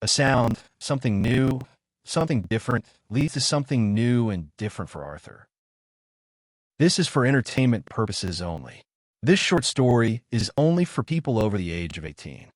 A sound, something new, something different, leads to something new and different for Arthur. This is for entertainment purposes only. This short story is only for people over the age of 18.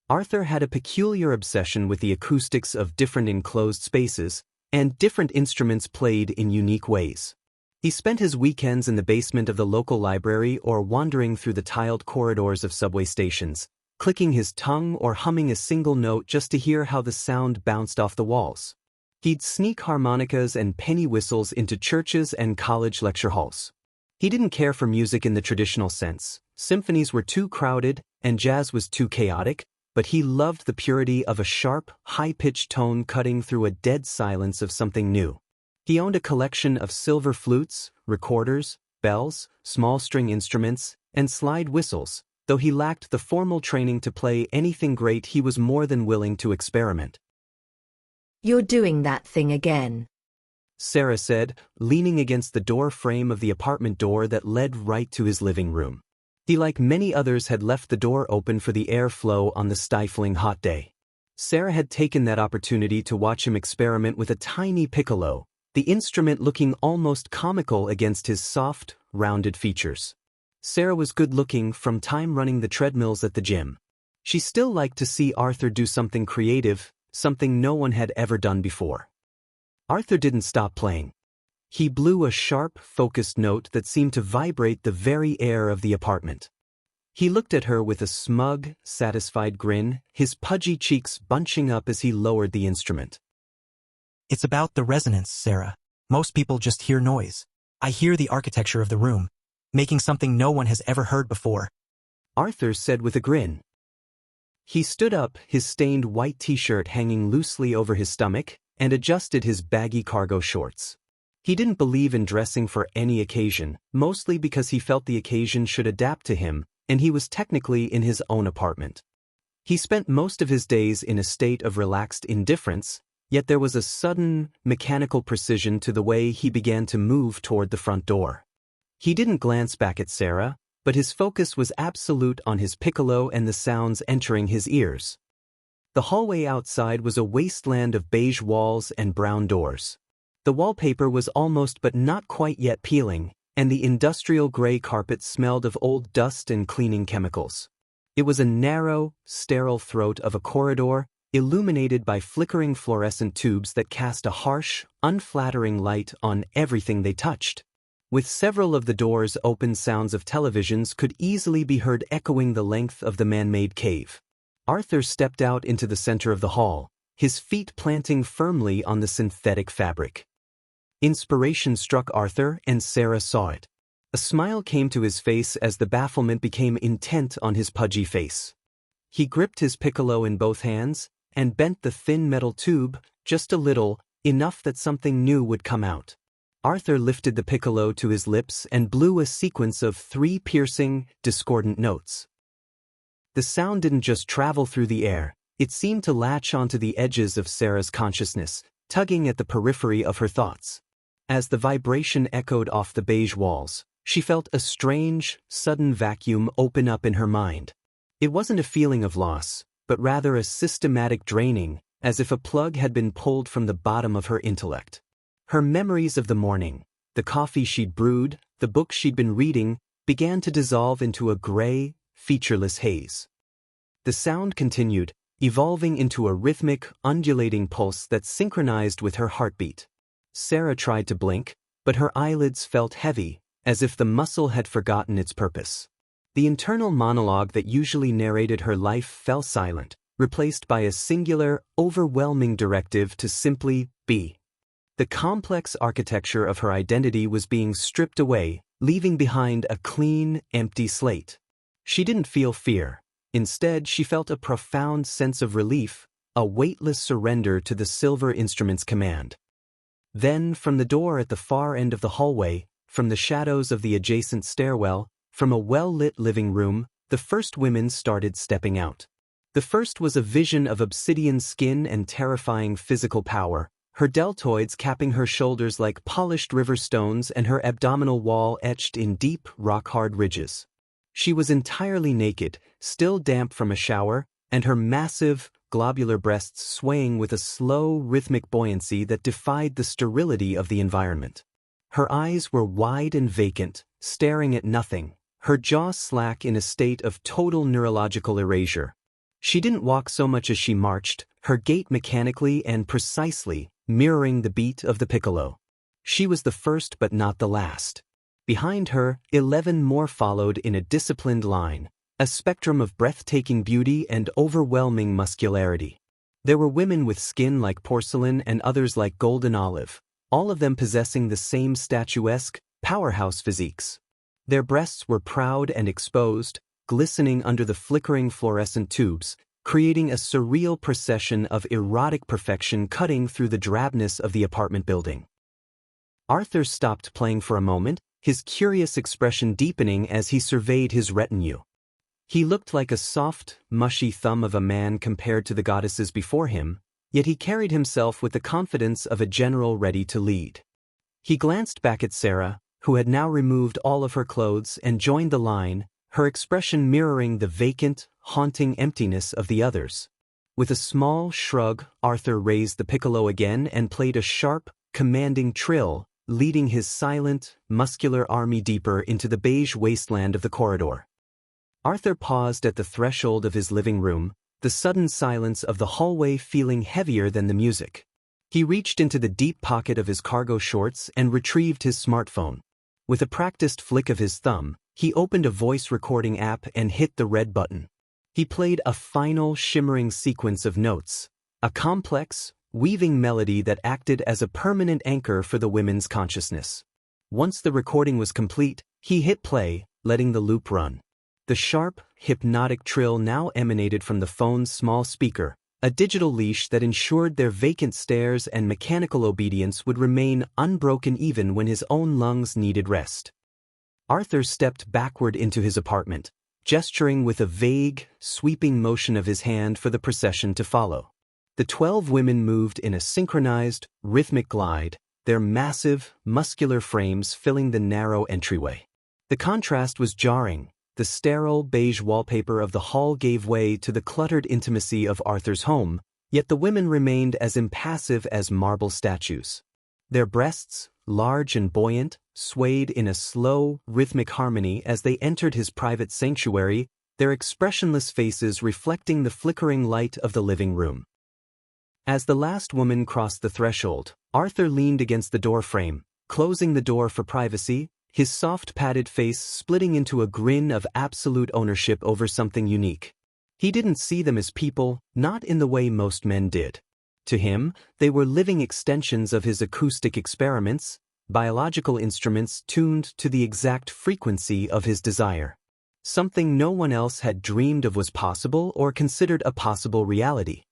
Arthur had a peculiar obsession with the acoustics of different enclosed spaces, and different instruments played in unique ways. He spent his weekends in the basement of the local library or wandering through the tiled corridors of subway stations, clicking his tongue or humming a single note just to hear how the sound bounced off the walls. He'd sneak harmonicas and penny whistles into churches and college lecture halls. He didn't care for music in the traditional sense. Symphonies were too crowded and jazz was too chaotic, but he loved the purity of a sharp, high-pitched tone cutting through a dead silence of something new. He owned a collection of silver flutes, recorders, bells, small string instruments, and slide whistles. Though he lacked the formal training to play anything great, he was more than willing to experiment. "You're doing that thing again," Sarah said, leaning against the door frame of the apartment door that led right to his living room. He, like many others, had left the door open for the airflow on the stifling hot day. Sarah had taken that opportunity to watch him experiment with a tiny piccolo, the instrument looking almost comical against his soft, rounded features. Sarah was good-looking from time running the treadmills at the gym. She still liked to see Arthur do something creative, something no one had ever done before. Arthur didn't stop playing. He blew a sharp, focused note that seemed to vibrate the very air of the apartment. He looked at her with a smug, satisfied grin, his pudgy cheeks bunching up as he lowered the instrument. "It's about the resonance, Sarah. Most people just hear noise. I hear the architecture of the room, making something no one has ever heard before," Arthur said with a grin. He stood up, his stained white t-shirt hanging loosely over his stomach, and adjusted his baggy cargo shorts. He didn't believe in dressing for any occasion, mostly because he felt the occasion should adapt to him, and he was technically in his own apartment. He spent most of his days in a state of relaxed indifference, yet there was a sudden, mechanical precision to the way he began to move toward the front door. He didn't glance back at Sarah, but his focus was absolute on his piccolo and the sounds entering his ears. The hallway outside was a wasteland of beige walls and brown doors. The wallpaper was almost but not quite yet peeling, and the industrial gray carpet smelled of old dust and cleaning chemicals. It was a narrow, sterile throat of a corridor, illuminated by flickering fluorescent tubes that cast a harsh, unflattering light on everything they touched. With several of the doors open, sounds of televisions could easily be heard echoing the length of the man-made cave. Arthur stepped out into the center of the hall, his feet planting firmly on the synthetic fabric. Inspiration struck Arthur, and Sarah saw it. A smile came to his face as the bafflement became intent on his pudgy face. He gripped his piccolo in both hands, and bent the thin metal tube, just a little, enough that something new would come out. Arthur lifted the piccolo to his lips and blew a sequence of 3 piercing, discordant notes. The sound didn't just travel through the air, it seemed to latch onto the edges of Sarah's consciousness, tugging at the periphery of her thoughts. As the vibration echoed off the beige walls, she felt a strange, sudden vacuum open up in her mind. It wasn't a feeling of loss, but rather a systematic draining, as if a plug had been pulled from the bottom of her intellect. Her memories of the morning, the coffee she'd brewed, the books she'd been reading, began to dissolve into a gray, featureless haze. The sound continued, evolving into a rhythmic, undulating pulse that synchronized with her heartbeat. Sarah tried to blink, but her eyelids felt heavy, as if the muscle had forgotten its purpose. The internal monologue that usually narrated her life fell silent, replaced by a singular, overwhelming directive to simply be. The complex architecture of her identity was being stripped away, leaving behind a clean, empty slate. She didn't feel fear. Instead, she felt a profound sense of relief, a weightless surrender to the silver instrument's command. Then, from the door at the far end of the hallway, from the shadows of the adjacent stairwell, from a well-lit living room, the first women started stepping out. The first was a vision of obsidian skin and terrifying physical power, her deltoids capping her shoulders like polished river stones and her abdominal wall etched in deep, rock-hard ridges. She was entirely naked, still damp from a shower, and her massive, globular breasts swaying with a slow, rhythmic buoyancy that defied the sterility of the environment. Her eyes were wide and vacant, staring at nothing, her jaw slack in a state of total neurological erasure. She didn't walk so much as she marched, her gait mechanically and precisely mirroring the beat of the piccolo. She was the first but not the last. Behind her, 11 more followed in a disciplined line, a spectrum of breathtaking beauty and overwhelming muscularity. There were women with skin like porcelain and others like golden olive, all of them possessing the same statuesque, powerhouse physiques. Their breasts were proud and exposed, glistening under the flickering fluorescent tubes, creating a surreal procession of erotic perfection cutting through the drabness of the apartment building. Arthur stopped playing for a moment, his curious expression deepening as he surveyed his retinue. He looked like a soft, mushy thumb of a man compared to the goddesses before him, yet he carried himself with the confidence of a general ready to lead. He glanced back at Sarah, who had now removed all of her clothes and joined the line, her expression mirroring the vacant, haunting emptiness of the others. With a small shrug, Arthur raised the piccolo again and played a sharp, commanding trill, leading his silent, muscular army deeper into the beige wasteland of the corridor. Arthur paused at the threshold of his living room, the sudden silence of the hallway feeling heavier than the music. He reached into the deep pocket of his cargo shorts and retrieved his smartphone. With a practiced flick of his thumb, he opened a voice recording app and hit the red button. He played a final, shimmering sequence of notes, a complex, weaving melody that acted as a permanent anchor for the women's consciousness. Once the recording was complete, he hit play, letting the loop run. The sharp, hypnotic trill now emanated from the phone's small speaker, a digital leash that ensured their vacant stares and mechanical obedience would remain unbroken even when his own lungs needed rest. Arthur stepped backward into his apartment, gesturing with a vague, sweeping motion of his hand for the procession to follow. The 12 women moved in a synchronized, rhythmic glide, their massive, muscular frames filling the narrow entryway. The contrast was jarring. The sterile, beige wallpaper of the hall gave way to the cluttered intimacy of Arthur's home, yet the women remained as impassive as marble statues. Their breasts, large and buoyant, swayed in a slow, rhythmic harmony as they entered his private sanctuary, their expressionless faces reflecting the flickering light of the living room. As the last woman crossed the threshold, Arthur leaned against the doorframe, closing the door for privacy, his soft padded face splitting into a grin of absolute ownership over something unique. He didn't see them as people, not in the way most men did. To him, they were living extensions of his acoustic experiments, biological instruments tuned to the exact frequency of his desire. Something no one else had dreamed of was possible or considered a possible reality.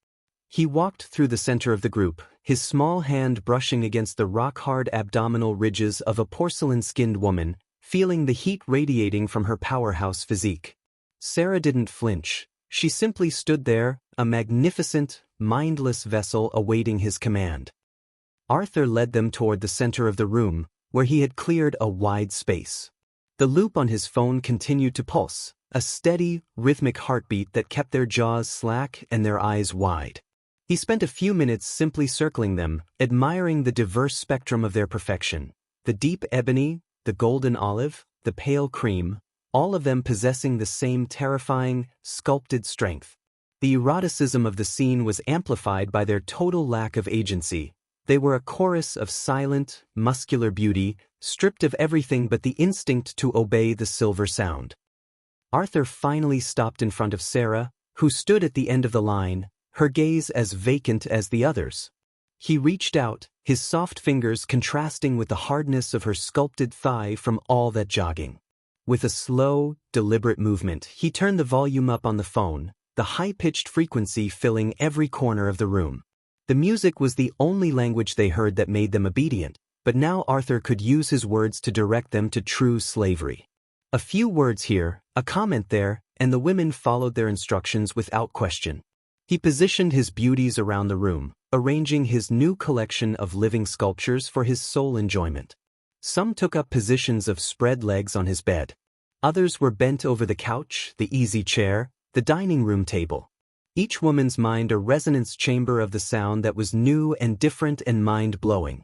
He walked through the center of the group, his small hand brushing against the rock-hard abdominal ridges of a porcelain-skinned woman, feeling the heat radiating from her powerhouse physique. Sarah didn't flinch. She simply stood there, a magnificent, mindless vessel awaiting his command. Arthur led them toward the center of the room, where he had cleared a wide space. The loop on his phone continued to pulse, a steady, rhythmic heartbeat that kept their jaws slack and their eyes wide. He spent a few minutes simply circling them, admiring the diverse spectrum of their perfection. The deep ebony, the golden olive, the pale cream, all of them possessing the same terrifying, sculpted strength. The eroticism of the scene was amplified by their total lack of agency. They were a chorus of silent, muscular beauty, stripped of everything but the instinct to obey the silver sound. Arthur finally stopped in front of Sarah, who stood at the end of the line, her gaze as vacant as the others. He reached out, his soft fingers contrasting with the hardness of her sculpted thigh from all that jogging. With a slow, deliberate movement, he turned the volume up on the phone, the high-pitched frequency filling every corner of the room. The music was the only language they heard that made them obedient, but now Arthur could use his words to direct them to true slavery. A few words here, a comment there, and the women followed their instructions without question. He positioned his beauties around the room, arranging his new collection of living sculptures for his sole enjoyment. Some took up positions of spread legs on his bed. Others were bent over the couch, the easy chair, the dining room table. each woman's mind a resonance chamber of the sound that was new and different and mind-blowing.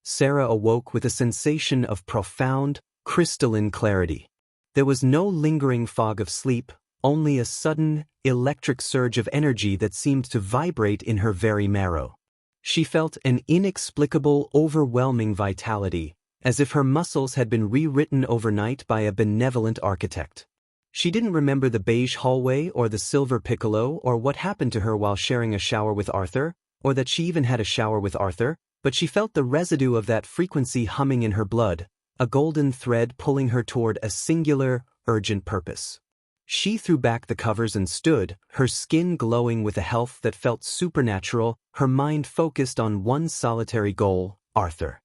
Sarah awoke with a sensation of profound, crystalline clarity. There was no lingering fog of sleep, only a sudden, electric surge of energy that seemed to vibrate in her very marrow. She felt an inexplicable, overwhelming vitality, as if her muscles had been rewritten overnight by a benevolent architect. She didn't remember the beige hallway or the silver piccolo or what happened to her while sharing a shower with Arthur, or that she even had a shower with Arthur, but she felt the residue of that frequency humming in her blood, a golden thread pulling her toward a singular, urgent purpose. She threw back the covers and stood, her skin glowing with a health that felt supernatural, her mind focused on one solitary goal, Arthur.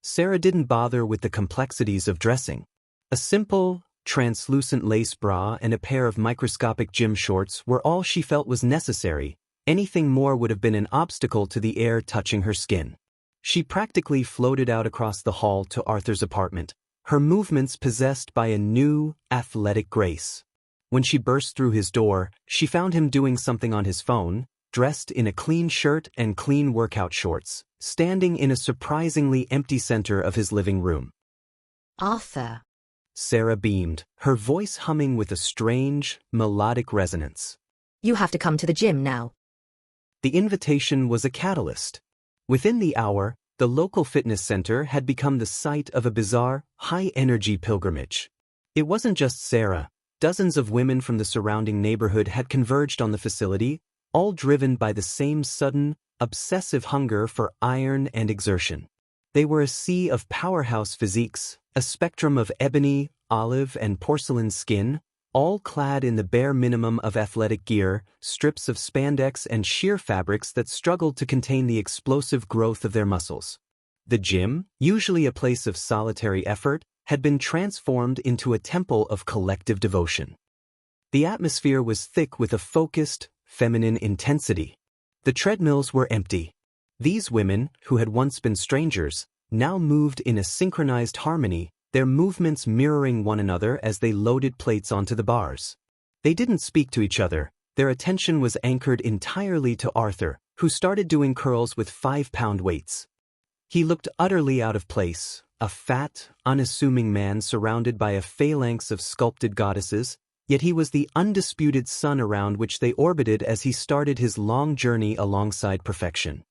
Sarah didn't bother with the complexities of dressing. A simple, translucent lace bra and a pair of microscopic gym shorts were all she felt was necessary. Anything more would have been an obstacle to the air touching her skin. She practically floated out across the hall to Arthur's apartment, her movements possessed by a new, athletic grace. When she burst through his door, she found him doing something on his phone, dressed in a clean shirt and clean workout shorts, standing in a surprisingly empty center of his living room. Arthur. Sarah beamed, her voice humming with a strange, melodic resonance. You have to come to the gym now. The invitation was a catalyst. Within the hour, the local fitness center had become the site of a bizarre, high-energy pilgrimage. It wasn't just Sarah. Dozens of women from the surrounding neighborhood had converged on the facility, all driven by the same sudden, obsessive hunger for iron and exertion. They were a sea of powerhouse physiques, a spectrum of ebony, olive, and porcelain skin, all clad in the bare minimum of athletic gear, strips of spandex and sheer fabrics that struggled to contain the explosive growth of their muscles. The gym, usually a place of solitary effort, had been transformed into a temple of collective devotion. The atmosphere was thick with a focused, feminine intensity. The treadmills were empty. These women, who had once been strangers, now moved in a synchronized harmony, their movements mirroring one another as they loaded plates onto the bars. They didn't speak to each other. Their attention was anchored entirely to Arthur, who started doing curls with 5-pound weights. He looked utterly out of place, a fat, unassuming man surrounded by a phalanx of sculpted goddesses, yet he was the undisputed sun around which they orbited as he started his long journey alongside perfection.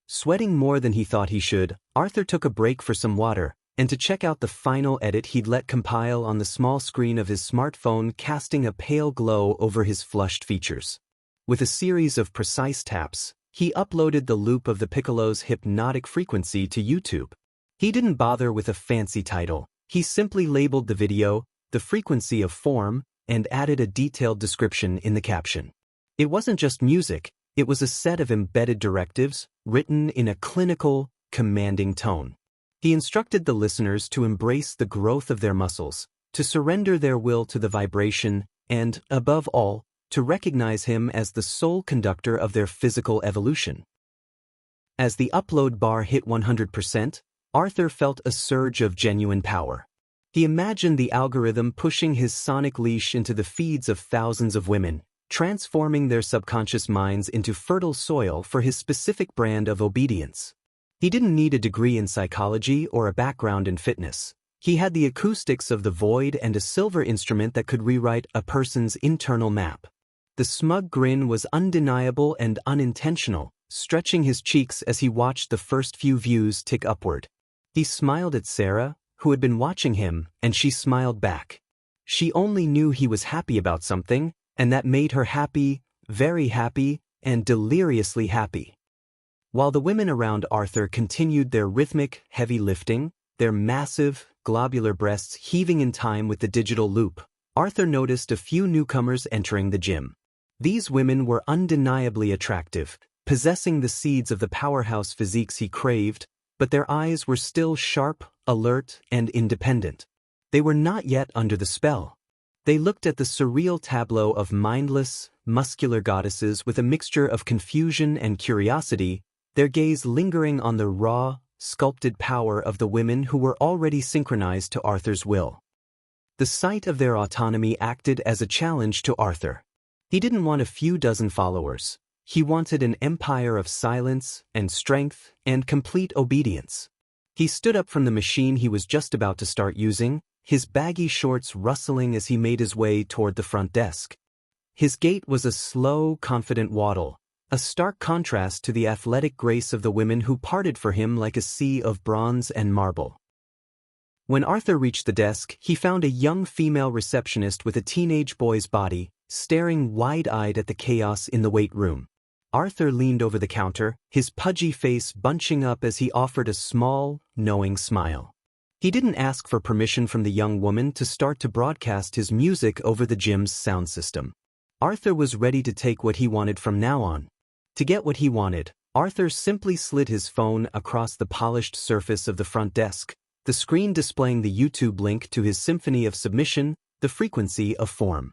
Sweating more than he thought he should, Arthur took a break for some water, and to check out the final edit he'd let compile on the small screen of his smartphone, casting a pale glow over his flushed features. With a series of precise taps, he uploaded the loop of the piccolo's hypnotic frequency to YouTube. He didn't bother with a fancy title. He simply labeled the video, "The Frequency of Form," and added a detailed description in the caption. It wasn't just music, it was a set of embedded directives, written in a clinical, commanding tone. He instructed the listeners to embrace the growth of their muscles, to surrender their will to the vibration, and, above all, to recognize him as the sole conductor of their physical evolution. As the upload bar hit 100%, Arthur felt a surge of genuine power. He imagined the algorithm pushing his sonic leash into the feeds of thousands of women, transforming their subconscious minds into fertile soil for his specific brand of obedience. He didn't need a degree in psychology or a background in fitness. He had the acoustics of the void and a silver instrument that could rewrite a person's internal map. The smug grin was undeniable and unintentional, stretching his cheeks as he watched the first few views tick upward. He smiled at Sarah, who had been watching him, and she smiled back. She only knew he was happy about something, and that made her happy, very happy, and deliriously happy. While the women around Arthur continued their rhythmic, heavy lifting, their massive, globular breasts heaving in time with the digital loop, Arthur noticed a few newcomers entering the gym. These women were undeniably attractive, possessing the seeds of the powerhouse physiques he craved, but their eyes were still sharp, alert, and independent. They were not yet under the spell. They looked at the surreal tableau of mindless, muscular goddesses with a mixture of confusion and curiosity, their gaze lingering on the raw, sculpted power of the women who were already synchronized to Arthur's will. The sight of their autonomy acted as a challenge to Arthur. He didn't want a few dozen followers. He wanted an empire of silence and strength and complete obedience. He stood up from the machine he was just about to start using, his baggy shorts rustling as he made his way toward the front desk. His gait was a slow, confident waddle, a stark contrast to the athletic grace of the women who parted for him like a sea of bronze and marble. When Arthur reached the desk, he found a young female receptionist with a teenage boy's body, staring wide-eyed at the chaos in the wait room. Arthur leaned over the counter, his pudgy face bunching up as he offered a small, knowing smile. He didn't ask for permission from the young woman to start to broadcast his music over the gym's sound system. Arthur was ready to take what he wanted from now on. To get what he wanted, Arthur simply slid his phone across the polished surface of the front desk, the screen displaying the YouTube link to his symphony of submission, the frequency of form.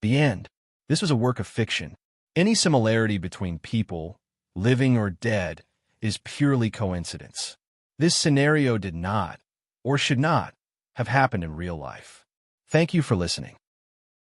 The end. This was a work of fiction. Any similarity between people, living or dead, is purely coincidence. This scenario did not, or should not, have happened in real life. Thank you for listening.